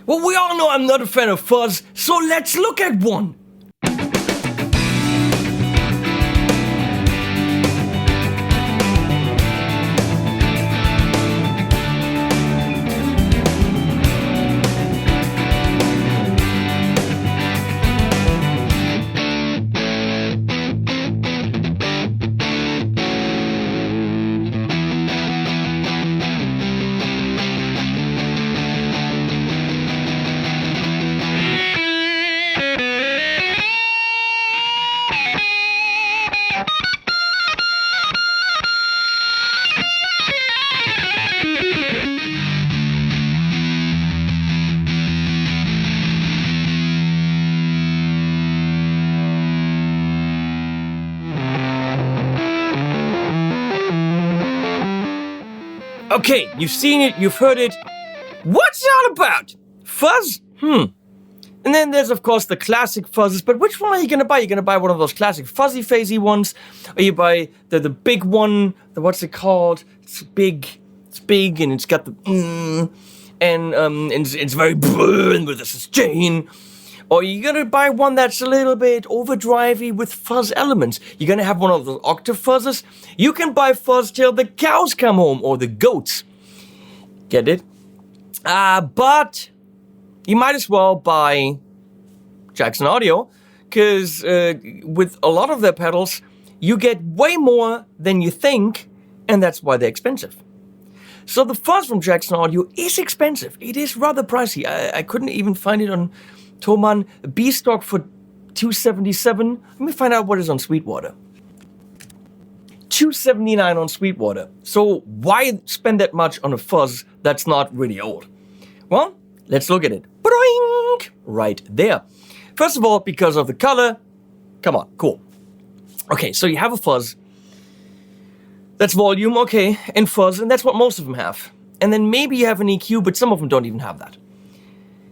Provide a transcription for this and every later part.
Well, we all know I'm not a fan of fuzz, so let's look at one. Okay, you've seen it, you've heard it. What's it all about? Fuzz? And then there's, of course, the classic fuzzes, but which one are you gonna buy? You're gonna buy one of those classic fuzzy-phasey ones, or you buy the big one, what's it called? It's big, and it's got the and it's very and with a sustain. Or you're gonna buy one that's a little bit overdrivey with fuzz elements. You're gonna have one of those octave fuzzes. You can buy fuzz till the cows come home, or the goats. Get it? But you might as well buy Jackson Audio, because with a lot of their pedals, you get way more than you think, and that's why they're expensive. So the fuzz from Jackson Audio is expensive. It is rather pricey. I couldn't even find it on Thomann. B stock for $277. Let me find out what is on Sweetwater. $279 on Sweetwater. So why spend that much on a fuzz that's not really old? Well, let's look at it. Boing! Right there. First of all, because of the color. Come on, cool. Okay, so you have a fuzz. That's volume, okay, and fuzz, and that's what most of them have. And then maybe you have an EQ, but some of them don't even have that.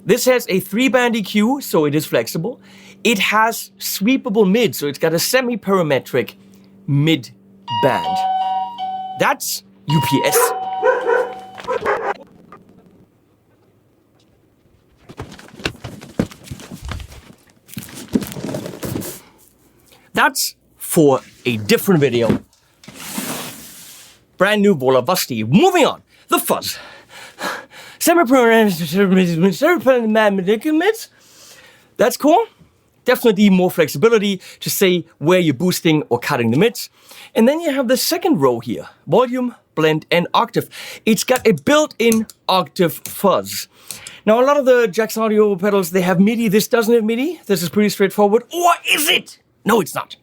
This has a 3-band EQ, so it is flexible. It has sweepable mid, so it's got a semi-parametric mid band. That's UPS. That's for a different video. Brand new Vola Vasti. Moving on. The fuzz. That's cool. Definitely more flexibility to say where you're boosting or cutting the mids. And then you have the second row here. Volume, blend, and octave. It's got a built-in octave fuzz. Now, a lot of the Jackson Audio pedals, they have MIDI. This doesn't have MIDI. This is pretty straightforward. Or is it? No, it's not.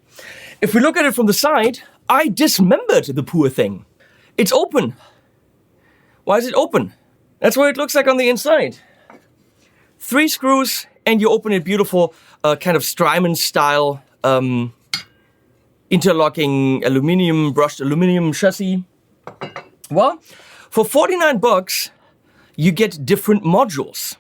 If we look at it from the side, I dismembered the poor thing. It's open. Why is it open? That's what it looks like on the inside. 3 screws, and you open it beautiful, kind of Strymon style, interlocking brushed aluminum chassis. Well, for $49, you get different modules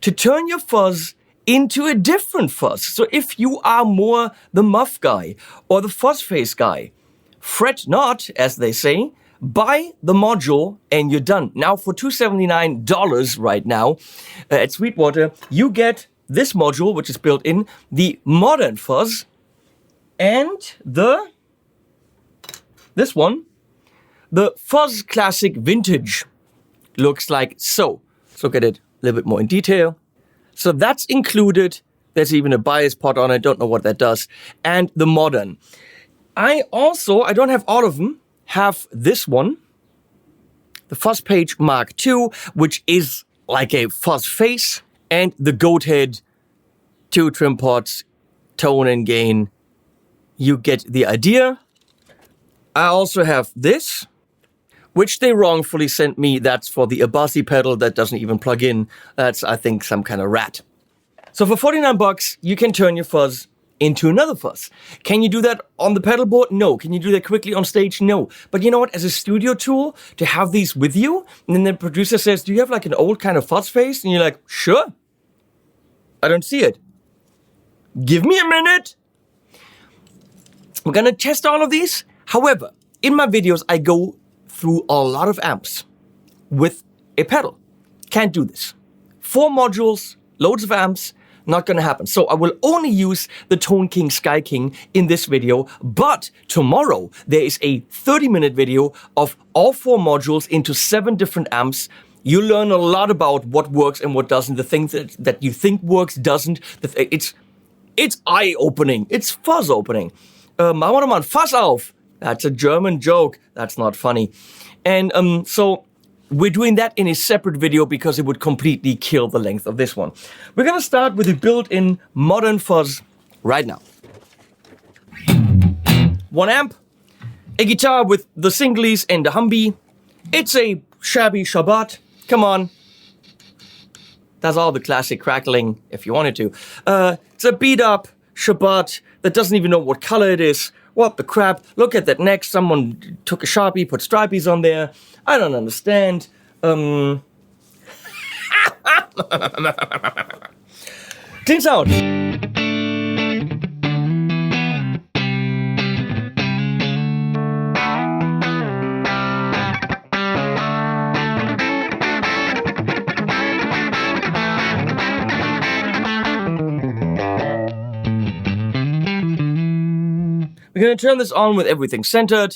to turn your fuzz into a different fuzz. So if you are more the muff guy or the fuzz face guy, fret not, as they say, buy the module and you're done. Now for $279 right now at Sweetwater, you get this module, which is built in, the modern fuzz, and this one, the Fuzz Classic Vintage. Looks like so. Let's look at it a little bit more in detail. So that's included. There's even a bias pot on it. Don't know what that does. And the modern. I don't have all of them, have this one, the Fuzz Page Mark II, which is like a fuzz face, and the goat head, 2 trim pots, tone and gain. You get the idea. I also have this, which they wrongfully sent me. That's for the Abasi pedal that doesn't even plug in. That's, I think, some kind of rat. So for $49, you can turn your fuzz into another fuzz. Can you do that on the pedal board? No. Can you do that quickly on stage? No. But you know what? As a studio tool, to have these with you, and then the producer says, do you have like an old kind of fuzz face? And you're like, sure. I don't see it. Give me a minute. We're gonna test all of these. However, in my videos, I go through a lot of amps with a pedal. Can't do this. 4 modules, loads of amps, not gonna happen. So I will only use the Tone King Sky King in this video, but tomorrow there is a 30-minute video of all 4 modules into 7 different amps. You learn a lot about what works and what doesn't, the things that you think works, doesn't. It's eye-opening, it's fuzz-opening. Machen wir Fass auf. That's a German joke, that's not funny. And so we're doing that in a separate video because it would completely kill the length of this one. We're gonna start with the built-in modern fuzz right now. 1 amp, a guitar with the singlies and the Humvee. It's a shabby Shabbat, come on. That's all the classic crackling if you wanted to. It's a beat up Shabbat that doesn't even know what color it is. What the crap? Look at that neck. Someone took a Sharpie, put stripies on there. I don't understand. Clean sound. We're gonna turn this on with everything centered.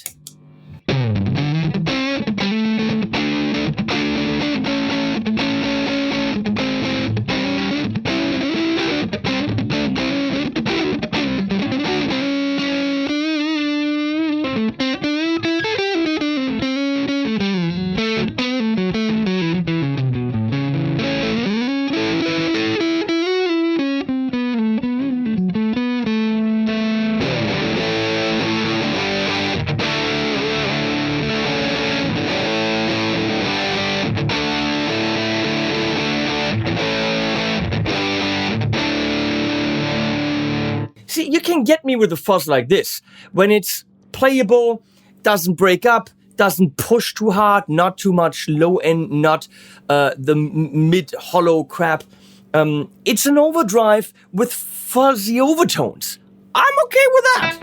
See, you can get me with a fuzz like this. When it's playable, doesn't break up, doesn't push too hard, not too much low end, not the mid hollow crap. It's an overdrive with fuzzy overtones. I'm okay with that.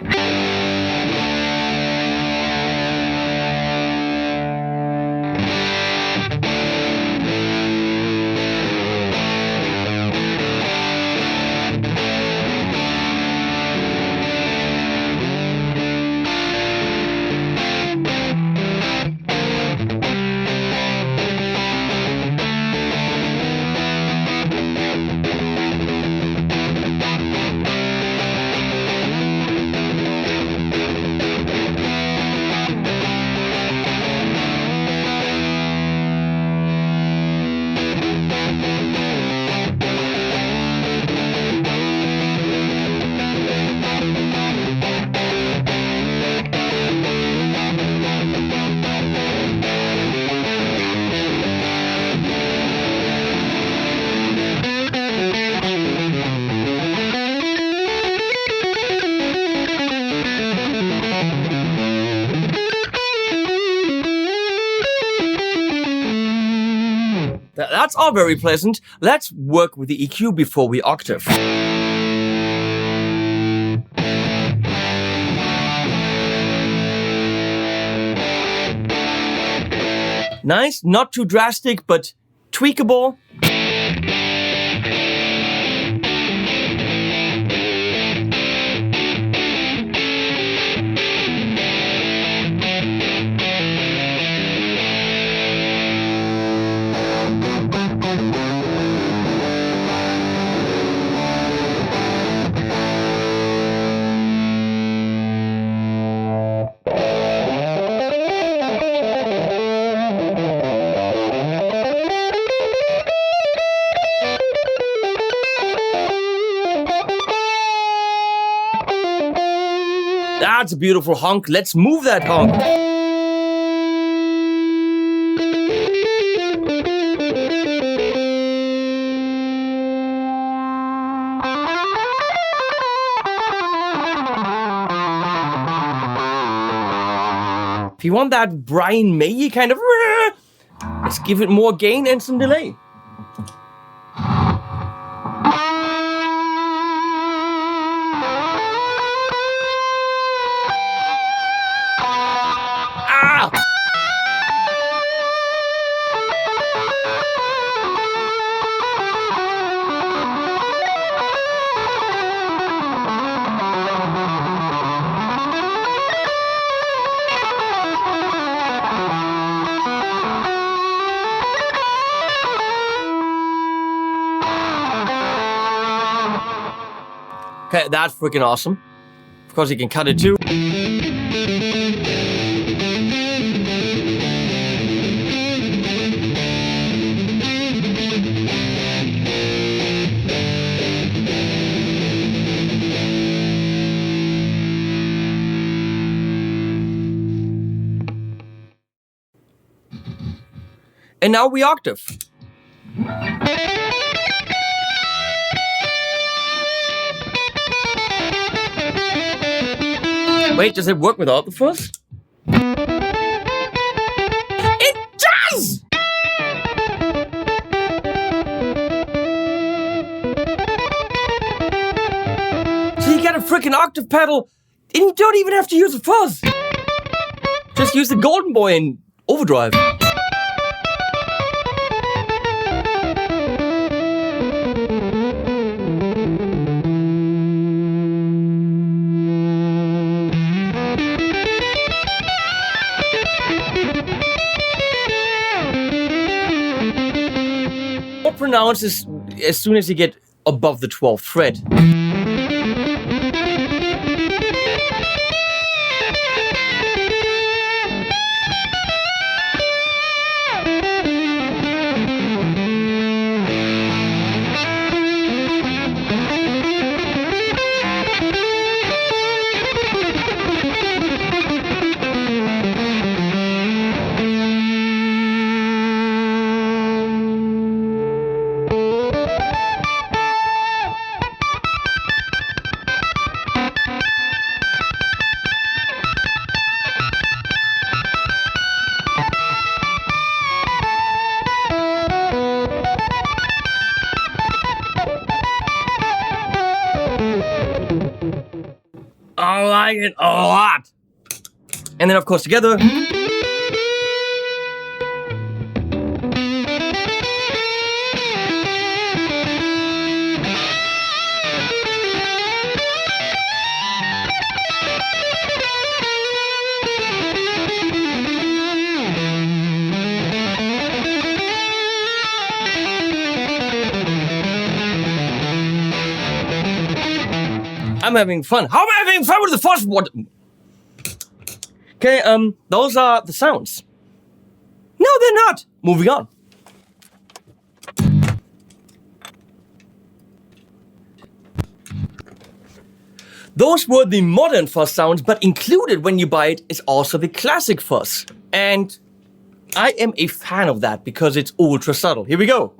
That's all very pleasant. Let's work with the EQ before we octave. Nice, not too drastic, but tweakable. That's a beautiful honk. Let's move that honk. If you want that Brian May kind of, let's give it more gain and some delay. Okay, that's freaking awesome. Of course, you can cut it too. And now we octave. Wait, does it work without the fuzz? It does! So you get a freaking octave pedal, and you don't even have to use a fuzz. Just use the Golden Boy in overdrive. Pronounced as soon as you get above the 12th fret. I like it a lot. And then, of course, together. I'm having fun. How am I having fun with the Fuzz Module? Okay, those are the sounds. No, they're not. Moving on. Those were the modern fuzz sounds, but included when you buy it is also the classic fuzz. And I am a fan of that because it's ultra subtle. Here we go.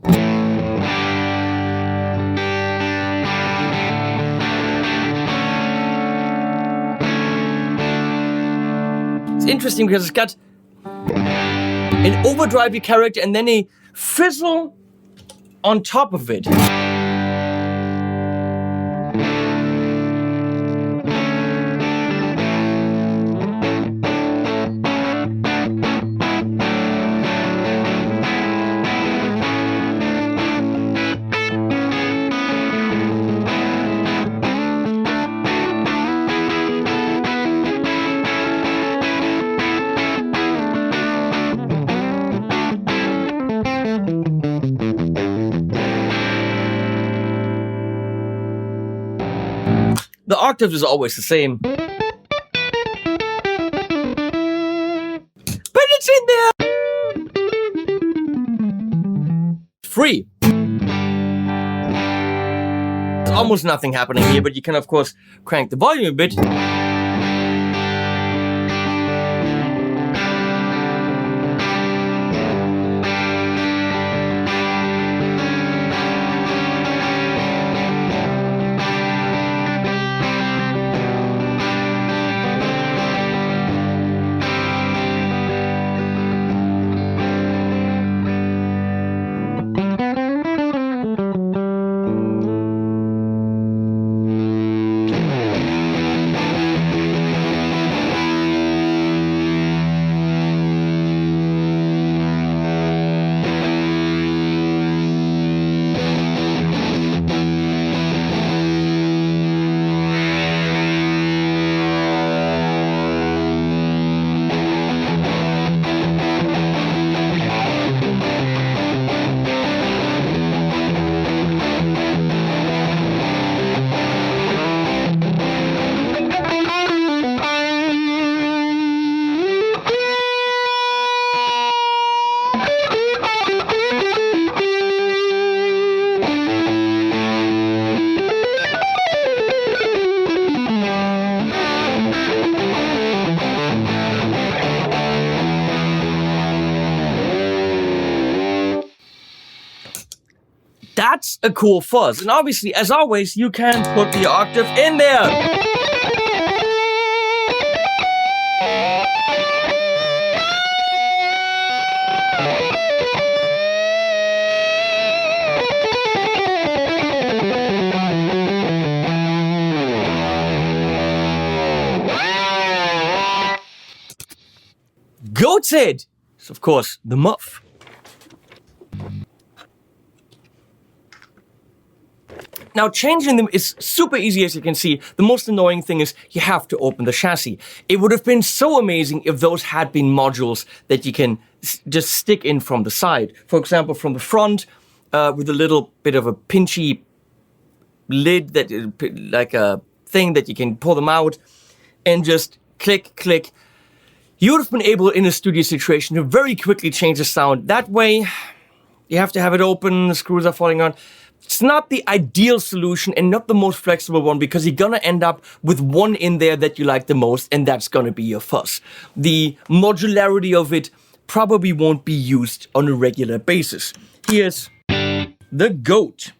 Interesting because it's got an overdrivey character and then a fizzle on top of it. The octave is always the same. But it's in there! Free. There's almost nothing happening here, but you can of course crank the volume a bit. that's a cool fuzz. And obviously, as always, you can put the octave in there. Goat's head is, of course, the muff. Now, changing them is super easy, as you can see. The most annoying thing is you have to open the chassis. It would have been so amazing if those had been modules that you can just stick in from the side. For example, from the front, with a little bit of a pinchy lid, that like a thing that you can pull them out and just click, click. You would have been able, in a studio situation, to very quickly change the sound. That way, you have to have it open, the screws are falling on. It's not the ideal solution and not the most flexible one, because you're gonna end up with one in there that you like the most, and that's gonna be your fuzz. The modularity of it probably won't be used on a regular basis. Here's the goat.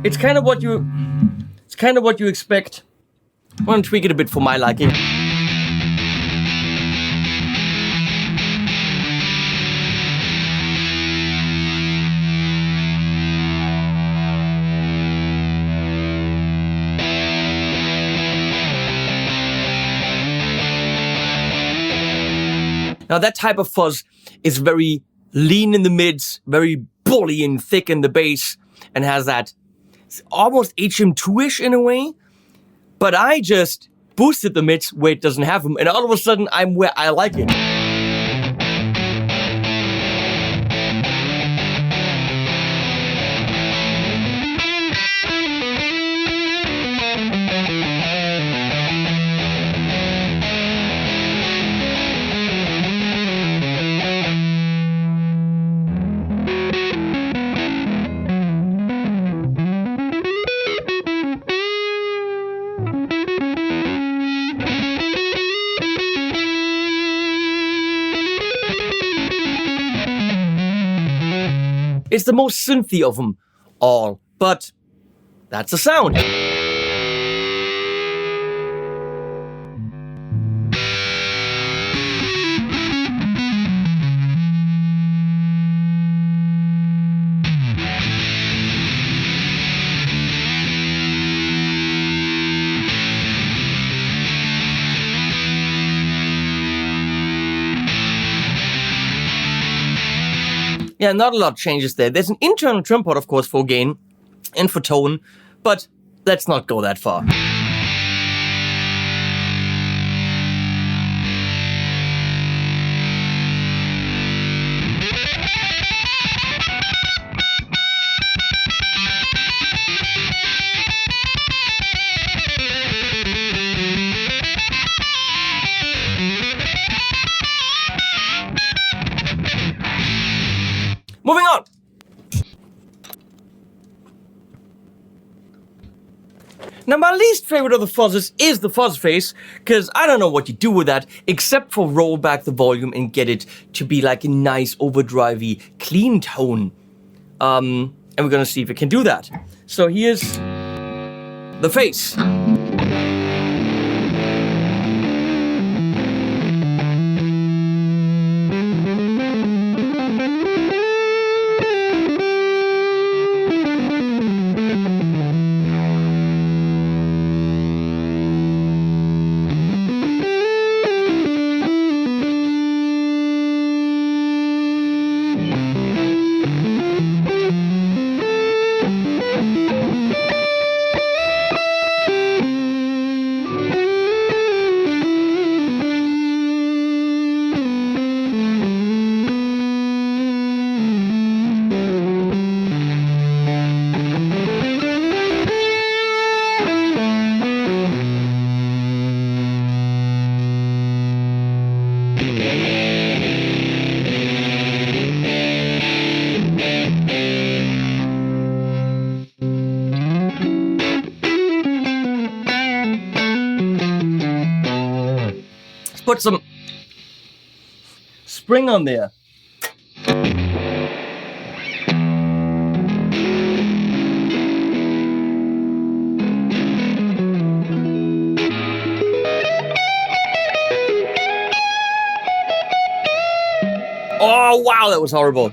It's kind of what you expect. I want to tweak it a bit for my liking. Now that type of fuzz is very lean in the mids, very bully and thick in the bass, and has that almost HM2-ish in a way, but I just boosted the mids where it doesn't have them, and all of a sudden I'm where I like it. It's the most synthy of them all, but that's the sound. Yeah, not a lot changes there. There's an internal trim port, of course, for gain and for tone, but let's not go that far. Moving on. Now, my least favorite of the fuzzes is the fuzz face, because I don't know what you do with that, except for roll back the volume and get it to be like a nice overdrivey, clean tone. And we're gonna see if it can do that. So here's the face. put some spring on there. Oh, wow, that was horrible.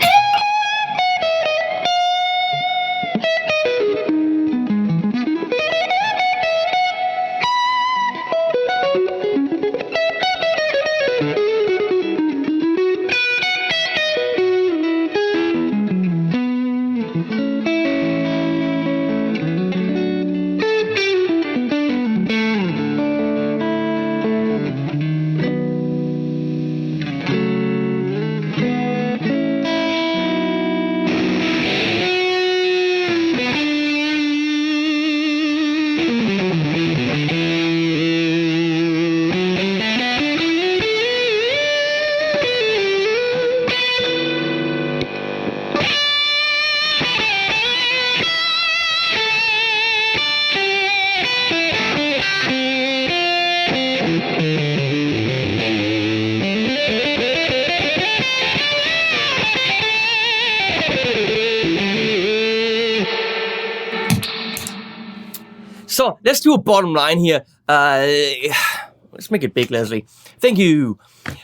So let's do a bottom line here. Let's make it big, Leslie. Thank you.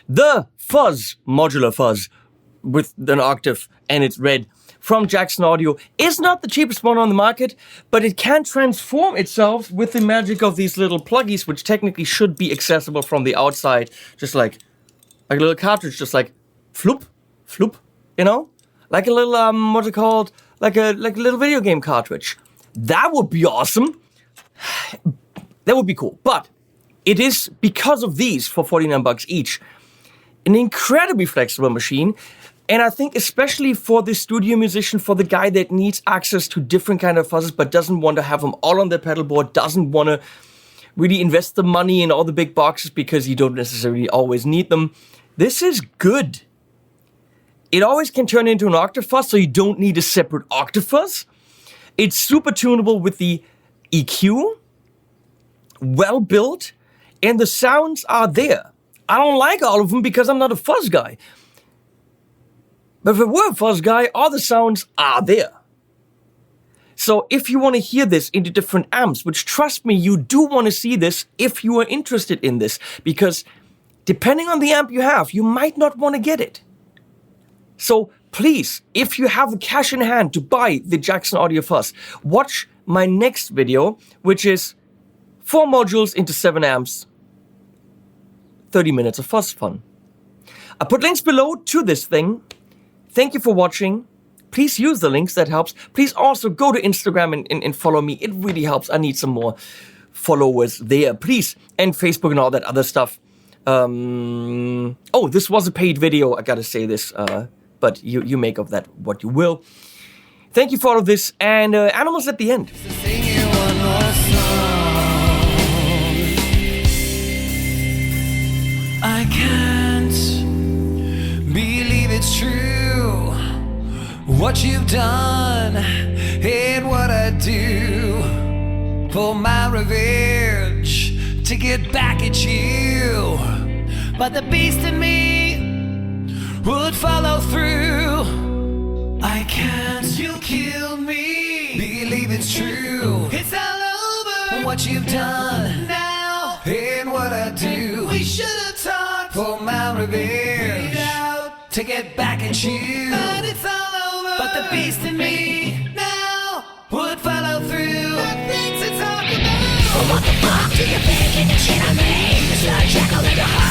The Fuzz Modular Fuzz with an octave and it's red from Jackson Audio is not the cheapest one on the market, but it can transform itself with the magic of these little pluggies, which technically should be accessible from the outside, just like a little cartridge, just like floop, floop, you know, like a little what's it called, like a little video game cartridge. That would be awesome. That would be cool, but it is, because of these, for $49 each, an incredibly flexible machine. And I think especially for the studio musician, for the guy that needs access to different kind of fuzzes, but doesn't want to have them all on their pedal board, doesn't want to really invest the money in all the big boxes because you don't necessarily always need them, this is good. It always can turn into an octave fuzz, so you don't need a separate octave fuzz. It's super tunable with the EQ, well built, and the sounds are there. I don't like all of them because I'm not a fuzz guy. But if I were a fuzz guy, all the sounds are there. So if you want to hear this into different amps, which trust me, you do want to see this if you are interested in this, because depending on the amp you have, you might not want to get it. So please, if you have the cash in hand to buy the Jackson Audio Fuzz, watch my next video, which is 4 modules into 7 amps, 30 minutes of fuzz fun. I put links below to this thing. Thank you for watching. Please use the links, that helps. Please also go to Instagram and follow me. It really helps. I need some more followers there, please. And Facebook and all that other stuff. Oh, this was a paid video. I gotta say this, but you make of that what you will. Thank you for all of this, and animals at the end. I can't believe it's true, what you've done and what I do for my revenge, to get back at you. But the beast in me would follow through. I can't, you killed me, believe it's true. It's all over, what you've done now and what I do. We should have talked for my revenge, out to get back at you. But it's all over, but the beast in me now would follow through. Nothing to talk about. Well, what the fuck do you think you're gonna make? It's like Jekyll in the